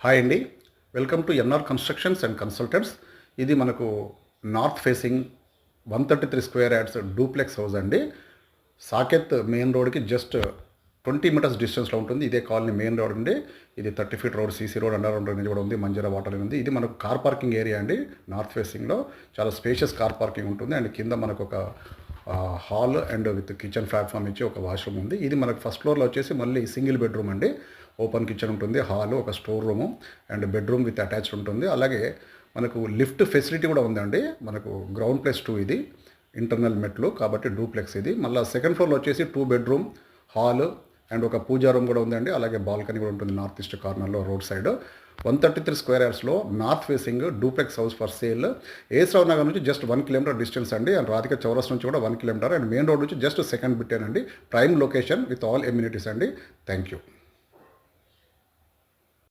Hi అండి. Welcome to NR constructions and consultants. ఇది మనకు north facing 133 square yards duplex house అండి. Saket main రోడ్కి జస్ట్ 20 మీటర్స్ డిస్టెన్స్లో ఉంటుంది. ఇదే కాలనీ మెయిన్ రోడ్ అండి. ఇది 30 feet road, CC road, underground drainage కూడా ఉంది, మంజీరా వాటర్ ఉంది. ఇది మనకు కార్ పార్కింగ్ ఏరియా అండి. నార్త్ ఫేసింగ్లో చాలా స్పేషియస్ కార్ పార్కింగ్ ఉంటుంది. అండ్ కింద మనకు ఒక hall and with kitchen platform ఇచ్చి ఒక వాష్రూమ్ ఉంది. ఇది మనకు ఫస్ట్ ఫ్లోర్లో వచ్చేసి మళ్ళీ సింగిల్ బెడ్రూమ్ అండి. ఓపెన్ కిచెన్ ఉంటుంది, హాలు, ఒక store room and bedroom with attached ఉంటుంది. అలాగే మనకు లిఫ్ట్ ఫెసిలిటీ కూడా ఉందండి. మనకు గ్రౌండ్ +2 ఇది, ఇంటర్నల్ మెట్లు కాబట్టి డూప్లెక్స్ ఇది. మళ్ళీ సెకండ్ ఫ్లోర్లో వచ్చేసి 2 బెడ్రూమ్, హాల్ అండ్ ఒక పూజా రూమ్ కూడా ఉందండి. అలాగే బాల్కనీ కూడా ఉంటుంది నార్త్ ఈస్ట్ కార్నర్లో రోడ్ సైడ్. 133 స్క్వేర్ యార్డ్స్లో north facing duplex house for sale. ఏసరావు నగర్ నుంచి జస్ట్ 1 కిలోమీటర్ డిస్టెన్స్ అండి. అండ్ రాధిక చౌరస్ నుంచి కూడా 1 కిలోమీటర్. అండ్ మెయిన్ రోడ్ నుంచి జస్ట్ సెకండ్ బిట్టేనండి. Prime location with all amenities అండి. Thank you.